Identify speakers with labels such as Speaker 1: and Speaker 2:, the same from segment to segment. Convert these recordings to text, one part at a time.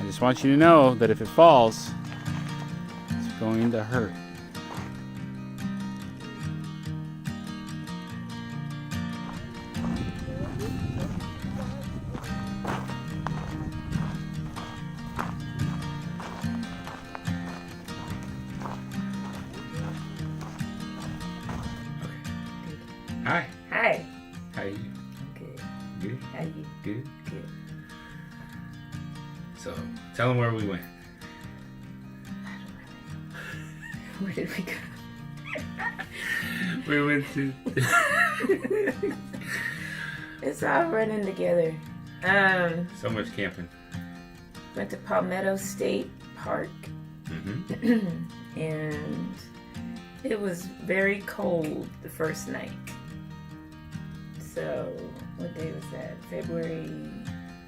Speaker 1: just want you to know that if it falls, it's going to hurt. Hi.
Speaker 2: Hi.
Speaker 1: How are you?
Speaker 2: I'm good.
Speaker 1: Good?
Speaker 2: How you?
Speaker 1: Good?
Speaker 2: Good.
Speaker 1: So, tell them where we went.
Speaker 2: I don't really know. Where did we go?
Speaker 1: We went to...
Speaker 2: It's all running together.
Speaker 1: So much camping.
Speaker 2: Went to Palmetto State Park.
Speaker 1: Mm-hmm.
Speaker 2: And it was very cold the first night. So, what day was that? February...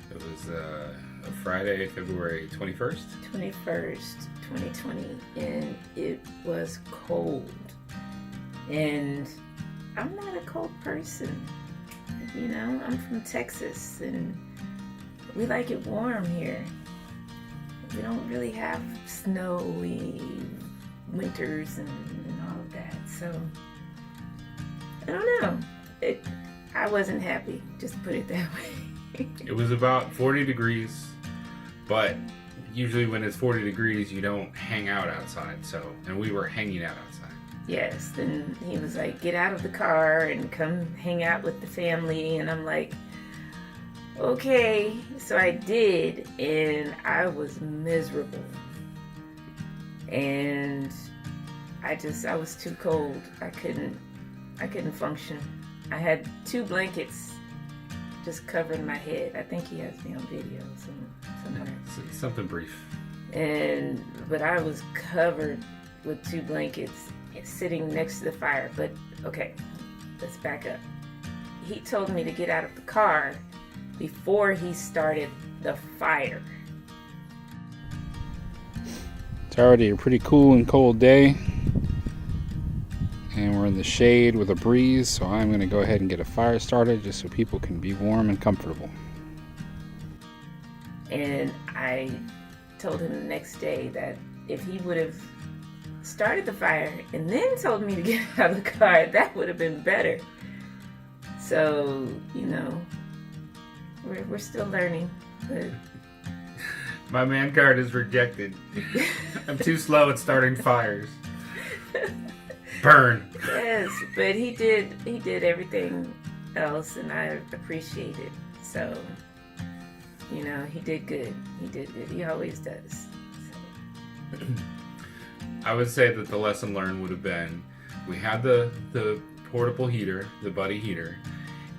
Speaker 1: It was a Friday, February 21st.
Speaker 2: 21st, 2020. And it was cold. And I'm not a cold person. You know, I'm from Texas and we like it warm here. We don't really have snowy winters and all of that. So, I don't know. I wasn't happy, just put it that way.
Speaker 1: It was about 40 degrees, but usually when it's 40 degrees, you don't hang out outside. And we were hanging out outside.
Speaker 2: Yes, then he was like, get out of the car and come hang out with the family. And I'm like, okay. So I did, and I was miserable. And I was too cold. I couldn't function. I had 2 blankets just covering my head. I think he has me on video somewhere.
Speaker 1: Something brief.
Speaker 2: But I was covered with 2 blankets sitting next to the fire. But okay, let's back up. He told me to get out of the car before he started the fire.
Speaker 1: It's already a pretty cool and cold day. And we're in the shade with a breeze, so I'm going to go ahead and get a fire started just so people can be warm and comfortable.
Speaker 2: And I told him the next day that if he would have started the fire and then told me to get out of the car, that would have been better. So, you know, we're still learning. But
Speaker 1: My man card is rejected. I'm too slow at starting fires. Burn.
Speaker 2: yes, but he did everything else, and I appreciate it. So, you know, he did good. He did good. He always does. So.
Speaker 1: I would say that the lesson learned would have been, we had the portable heater, the buddy heater,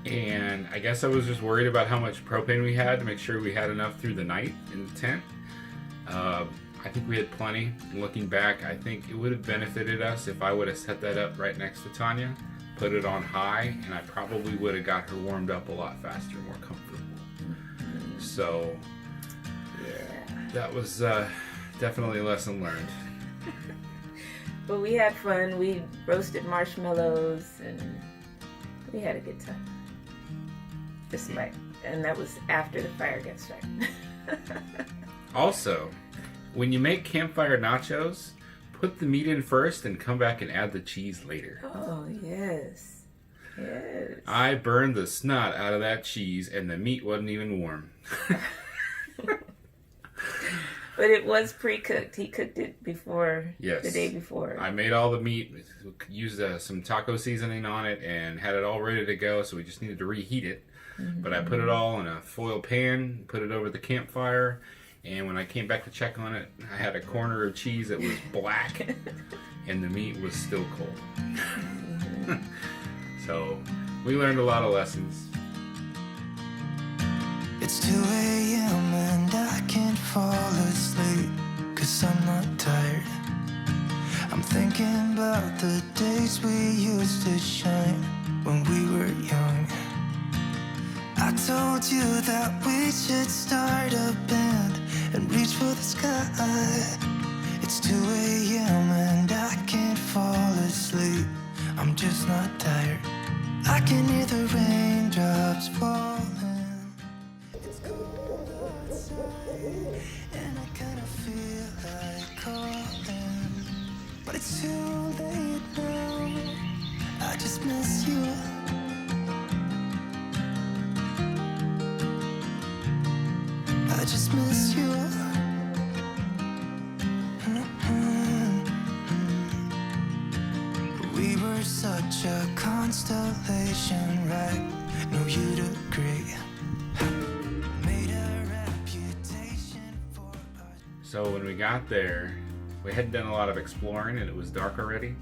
Speaker 1: and I guess I was just worried about how much propane we had to make sure we had enough through the night in the tent. I think we had plenty. Looking back, I think it would have benefited us if I would have set that up right next to Tanya, put it on high, and I probably would have got her warmed up a lot faster, more comfortable. So, yeah, that was definitely a lesson learned.
Speaker 2: But we had fun. We roasted marshmallows and we had a good time. And that was after the fire got started.
Speaker 1: Also, when you make campfire nachos, put the meat in first and come back and add the cheese later.
Speaker 2: Oh, yes. Yes.
Speaker 1: I burned the snot out of that cheese and the meat wasn't even warm.
Speaker 2: But it was pre-cooked. He cooked it before,
Speaker 1: yes,
Speaker 2: the day before.
Speaker 1: I made all the meat, used some taco seasoning on it, and had it all ready to go, so we just needed to reheat it. Mm-hmm. But I put it all in a foil pan, put it over the campfire, and when I came back to check on it, I had a corner of cheese that was black, and the meat was still cold. Mm-hmm. So, we learned a lot of lessons.
Speaker 3: It's 2 a.m. and I can't fall asleep, 'cause I'm not tired. I'm thinking about the days we used to shine when we were young. I told you that we should start a band and reach for the sky. It's 2 a.m. and I can't fall asleep. I'm just not tired. I can hear the raindrops falling. It's cold outside. And I kinda feel like calling, but it's too late now. I just miss you. I just miss you. We were such a constellation, right? No, you'd agree. Made a reputation for us.
Speaker 1: So when we got there, we hadn't done a lot of exploring and it was dark already.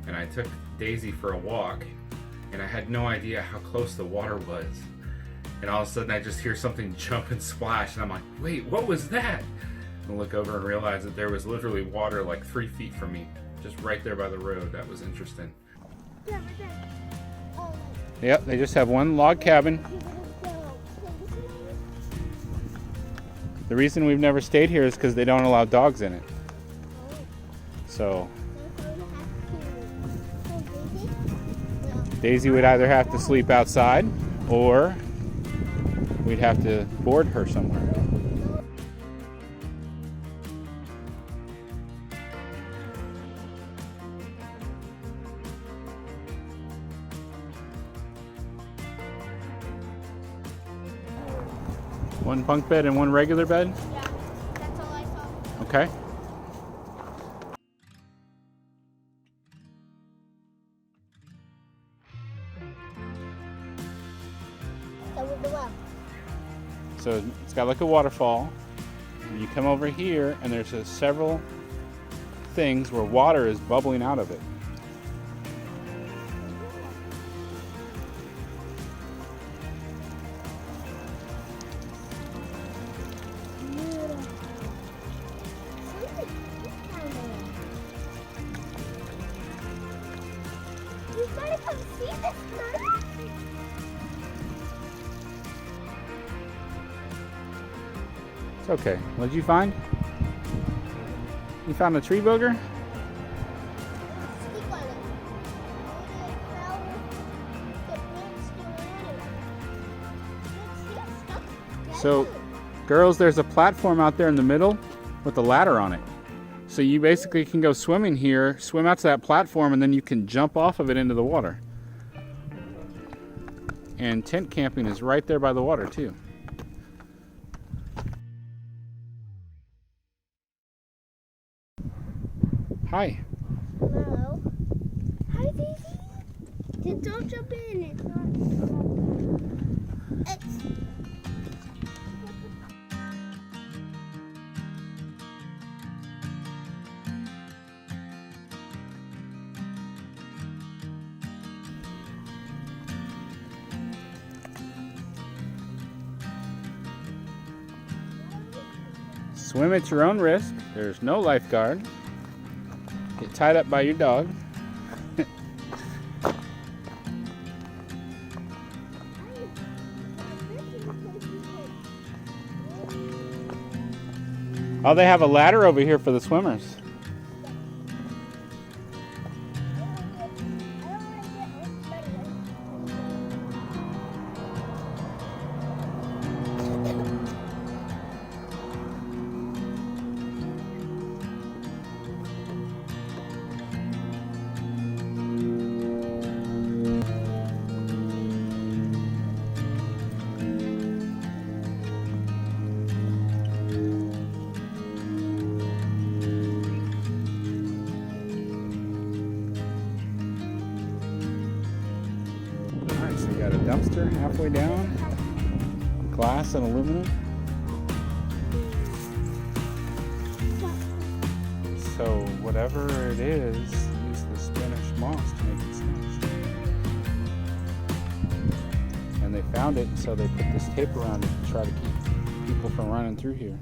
Speaker 1: And I took Daisy for a walk and I had no idea how close the water was. And all of a sudden I just hear something jump and splash and I'm like, wait, what was that? And I look over and realize that there was literally water like 3 feet from me, just right there by the road. That was interesting. Yep, they just have one log cabin. The reason we've never stayed here is because they don't allow dogs in it. So Daisy would either have to sleep outside or we'd have to board her somewhere. One bunk bed and one regular bed?
Speaker 4: Yeah, that's all I saw.
Speaker 1: Okay.
Speaker 4: So with the well.
Speaker 1: So it's got like a waterfall. And you come over here and there's several things where water is bubbling out of it.
Speaker 4: You gotta come see this, Mama.
Speaker 1: It's okay. What did you find? You found a tree booger?
Speaker 4: Stick on it.
Speaker 1: So, girls, there's a platform out there in the middle with a ladder on it. So you basically can go swimming here, swim out to that platform, and then you can jump off of it into the water. And tent camping is right there by the water too. Hi.
Speaker 4: Hello. Hi, Daisy. Just don't jump in. It's not. It's.
Speaker 1: Swim at your own risk. There's no lifeguard. Get tied up by your dog. Oh, they have a ladder over here for the swimmers. Alright, so you got a dumpster halfway down, glass and aluminum. So whatever it is, use the Spanish moss to make it snatched. And they found it, so they put this tape around it to try to keep people from running through here.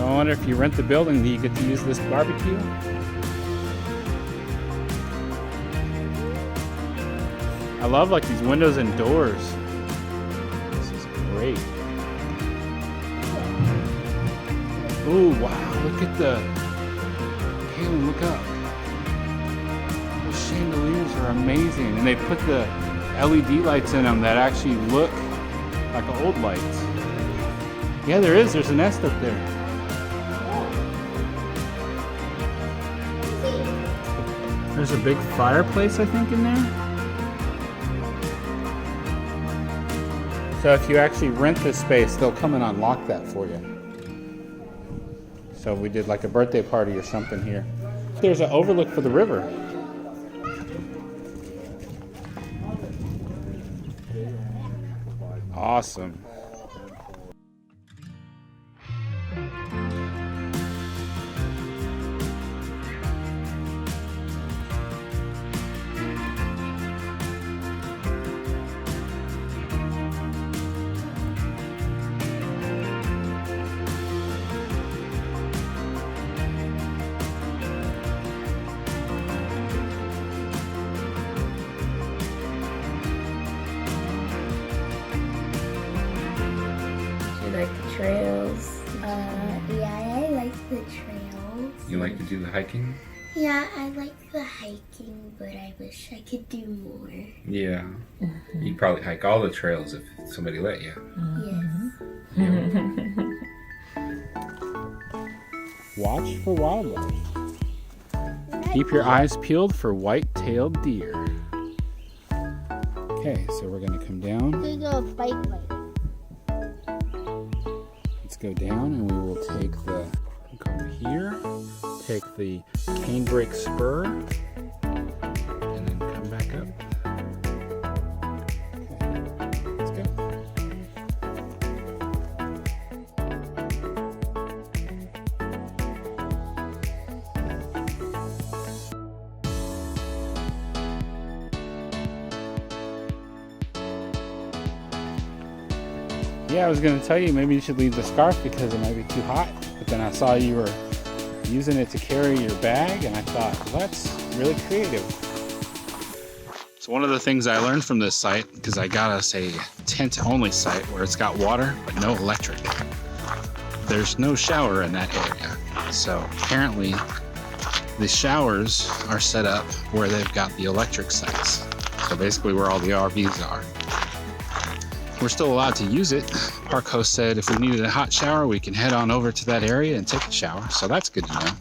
Speaker 1: So I wonder if you rent the building, do you get to use this barbecue? I love like these windows and doors. This is great. Oh wow, look at the, Kaylin, look up. The chandeliers are amazing. And they put the LED lights in them that actually look like old lights. Yeah, there's a nest up there. There's a big fireplace, I think, in there. So if you actually rent this space, they'll come and unlock that for you. So we did like a birthday party or something here. There's an overlook for the river. Awesome.
Speaker 2: Trails.
Speaker 4: Yeah, I like the trails.
Speaker 1: You like to do the hiking?
Speaker 4: Yeah, I like the hiking, but I wish I could do more.
Speaker 1: Yeah. You'd probably hike all the trails if somebody let you.
Speaker 4: Yes.
Speaker 1: Watch for wildlife. Keep your eyes peeled for white-tailed deer. Okay, so we're going to come down.
Speaker 4: We go bike ride.
Speaker 1: Let's go down and we will take the, go over here, take the canebrake spur, and then come back up. Okay, let's go. Yeah, I was going to tell you maybe you should leave the scarf because it might be too hot, but then I saw you were using it to carry your bag and I thought, well, that's really creative. So one of the things I learned from this site, because I got us a tent-only site where it's got water but no electric. There's no shower in that area. So apparently the showers are set up where they've got the electric sites. So basically where all the RVs are. We're still allowed to use it. Park host said if we needed a hot shower, we can head on over to that area and take a shower. So that's good to know.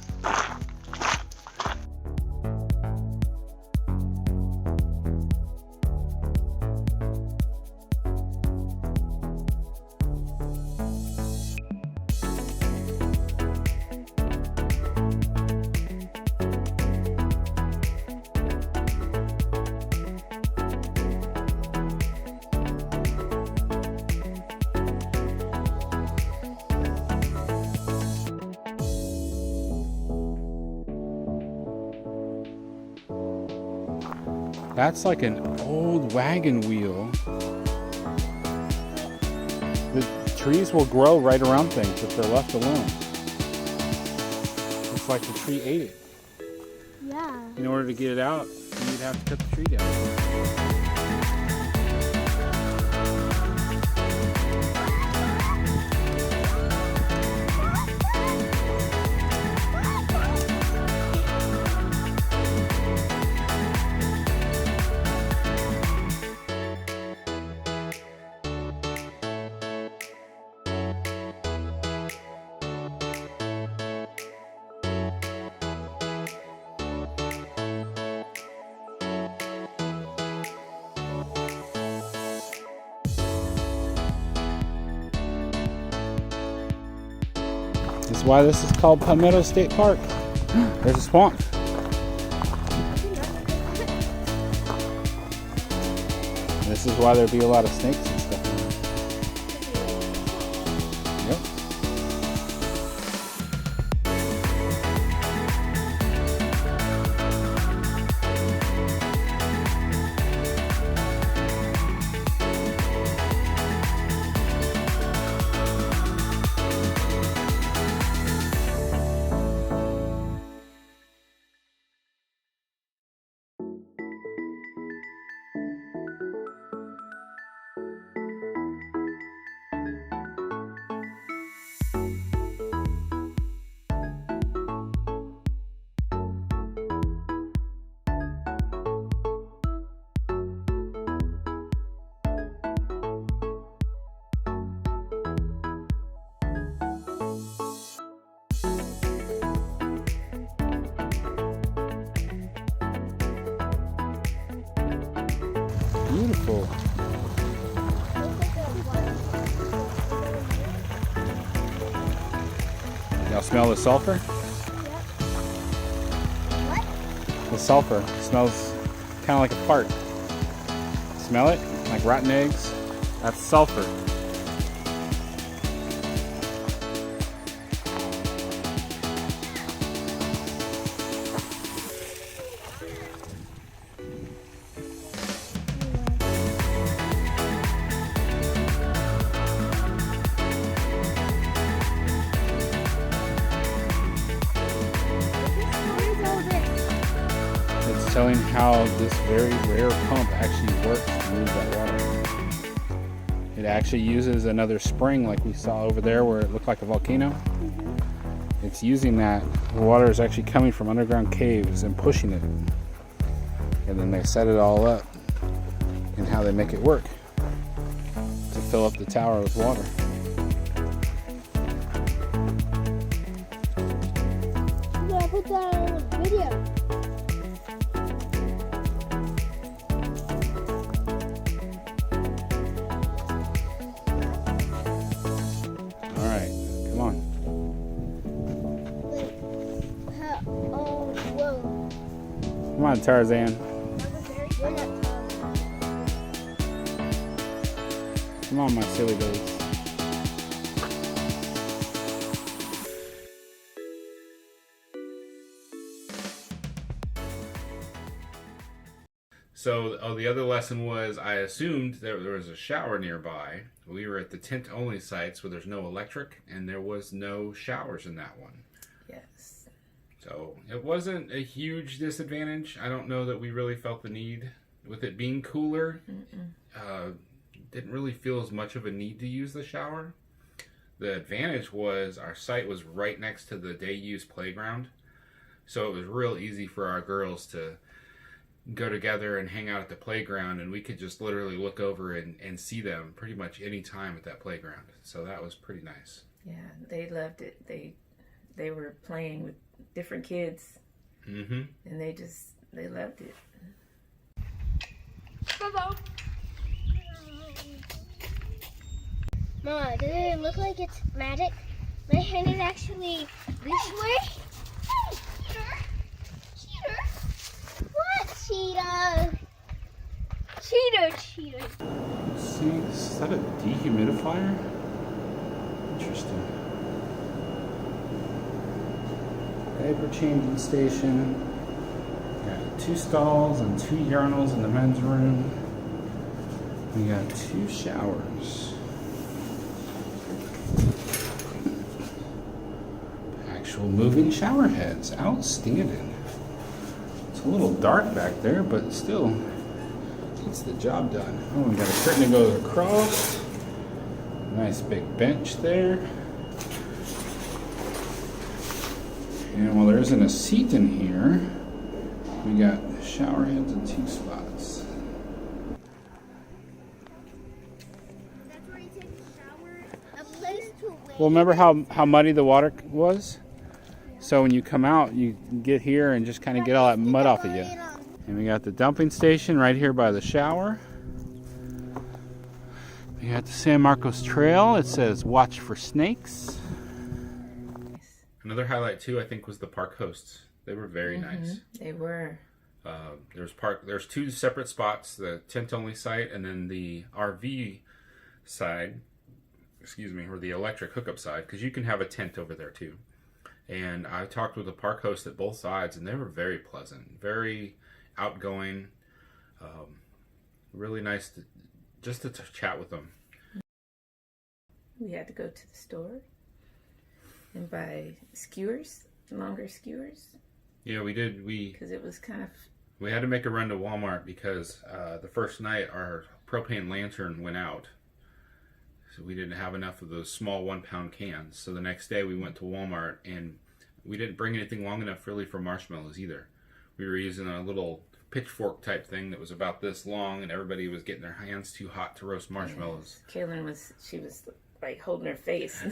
Speaker 1: That's like an old wagon wheel. The trees will grow right around things if they're left alone. Looks like the tree ate it.
Speaker 4: Yeah.
Speaker 1: In order to get it out, you'd have to cut the tree down. That's why this is called Palmetto State Park. There's a swamp. This is why there'd be a lot of snakes and stuff. Yep. Beautiful. Y'all smell the sulfur?
Speaker 4: What?
Speaker 1: The sulfur smells kind of like a fart. Smell it? Like rotten eggs? That's sulfur. It's telling how this very rare pump actually works to move that water. It actually uses another spring like we saw over there where it looked like a volcano. It's using that. The water is actually coming from underground caves and pushing it. And then they set it all up and how they make it work to fill up the tower with water.
Speaker 4: Yeah, put that on the video.
Speaker 1: All right, come on.
Speaker 4: Oh, whoa.
Speaker 1: Come on, Tarzan.
Speaker 4: We're not
Speaker 1: Come on, my silly goats. So, the other lesson was I assumed there was a shower nearby. We were at the tent-only sites where there's no electric, and there was no showers in that one.
Speaker 2: Yes.
Speaker 1: So, it wasn't a huge disadvantage. I don't know that we really felt the need. With it being cooler, didn't really feel as much of a need to use the shower. The advantage was our site was right next to the day-use playground. So, it was real easy for our girls to go together and hang out at the playground, and we could just literally look over and see them pretty much any time at that playground. So that was pretty nice.
Speaker 2: Yeah, they loved it. They were playing with different kids, and they loved it.
Speaker 4: Mama, does it look like it's magic? My hand is actually this way. Cheater! What cheater? Cheater!
Speaker 1: See, is that a dehumidifier? Interesting. Diaper changing station. Got 2 stalls and 2 urinals in the men's room. We got 2 showers. Actual moving shower heads. Outstanding. It's a little dark back there, but still gets the job done. Oh, we got a curtain that goes across. Nice big bench there. And while there isn't a seat in here, we got shower heads in 2 spots.
Speaker 4: That's where you take a shower. A place to wait.
Speaker 1: Well, remember how muddy the water was? So when you come out, you get here and just kind of get all that mud off of you. And we got the dumping station right here by the shower. We got the San Marcos Trail. It says watch for snakes. Another highlight too, I think, was the park hosts. They were very nice.
Speaker 2: They were.
Speaker 1: There's 2 separate spots, the tent-only site and then the RV side, or the electric hookup side, because you can have a tent over there too. And I talked with the park host at both sides, and they were very pleasant, very outgoing, really nice to chat with them.
Speaker 2: We had to go to the store and buy skewers, longer skewers.
Speaker 1: Yeah, we did.
Speaker 2: Because it was kind of...
Speaker 1: We had to make a run to Walmart because the first night our propane lantern went out. So we didn't have enough of those small 1-pound cans. So the next day we went to Walmart, and we didn't bring anything long enough really for marshmallows either. We were using a little pitchfork type thing that was about this long, and everybody was getting their hands too hot to roast marshmallows.
Speaker 2: Yes. Kaylin was like holding her face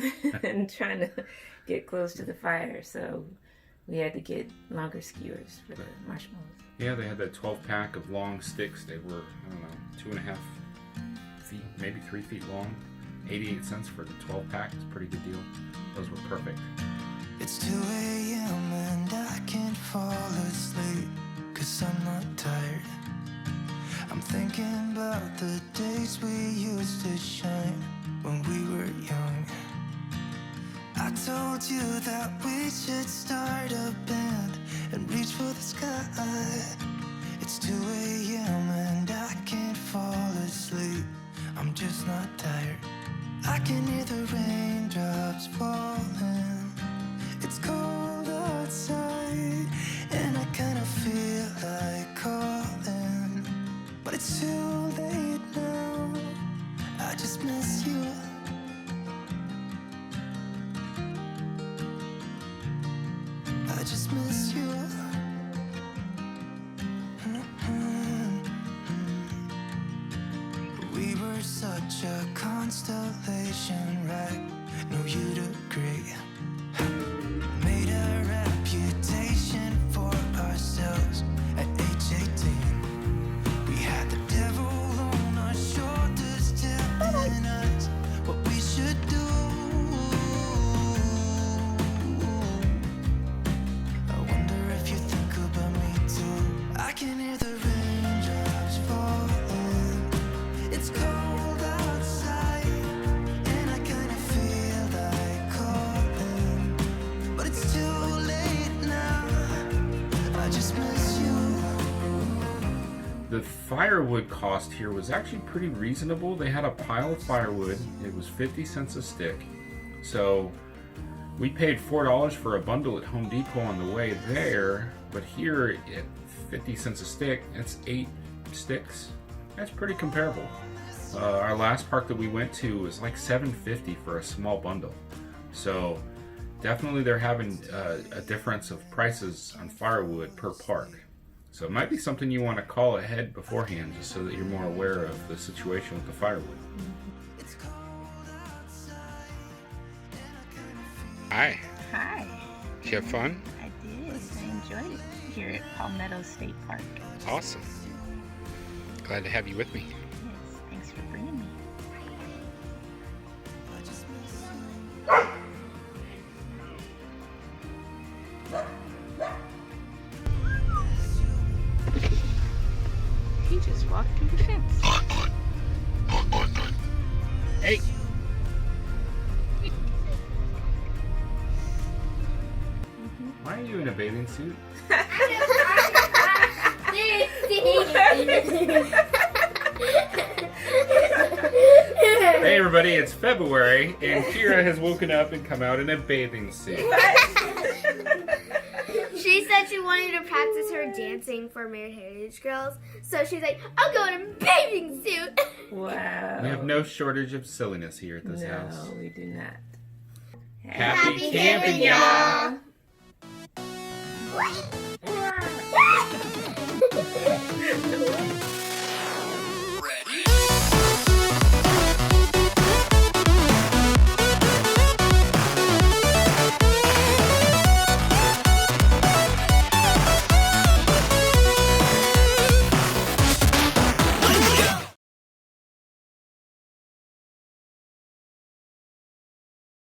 Speaker 2: and trying to get close to the fire. So we had to get longer skewers for the marshmallows.
Speaker 1: Yeah, they had that 12-pack of long sticks. They were, I don't know, 2.5 feet, maybe 3 feet long. 88 cents for the 12-pack. It's a pretty good deal. Those were perfect.
Speaker 3: It's 2 a.m. and I can't fall asleep, 'cause I'm not tired. I'm thinking about the days we used to shine when we were young. I told you that we should start a band and reach for the sky. It's 2 a.m. and I can't fall asleep. I'm just not tired. I can hear the raindrops falling. It's cold outside and I kinda feel like calling, but it's too late now. I just miss you. I just miss you. We were such a constellation, right? No, you'd agree. Made a reputation for ourselves at age 18. We had the devil on our shoulders telling us what we should do. I wonder if you think about me too. I can hear the raindrops falling. It's cold outside and I kinda feel like calling, but it's too late now. I just miss you.
Speaker 1: The firewood cost here was actually pretty reasonable. They had a pile of firewood. It was 50 cents a stick. So we paid $4 for a bundle at Home Depot on the way there, but here at 50 cents a stick, that's 8 sticks. That's pretty comparable. Our last park that we went to was like $7.50 for a small bundle. So definitely they're having a difference of prices on firewood per park. So it might be something you want to call ahead beforehand just so that you're more aware of the situation with the firewood. Hi.
Speaker 2: Hi.
Speaker 1: Did you have fun?
Speaker 2: I did. I enjoyed it here at Palmetto State Park.
Speaker 1: Awesome. Glad to have you with me.
Speaker 2: Yes, thanks for bringing me. He just walked through the fence.
Speaker 1: Hey. Why are you in a bathing suit? Hey everybody, it's February and Kira has woken up and come out in a bathing suit.
Speaker 4: She said she wanted to practice her dancing for Married Heritage Girls, so she's like, I'll go in a bathing suit.
Speaker 2: Wow.
Speaker 1: We have no shortage of silliness here at this house.
Speaker 2: No, we do not.
Speaker 1: Happy camping, y'all!
Speaker 4: What?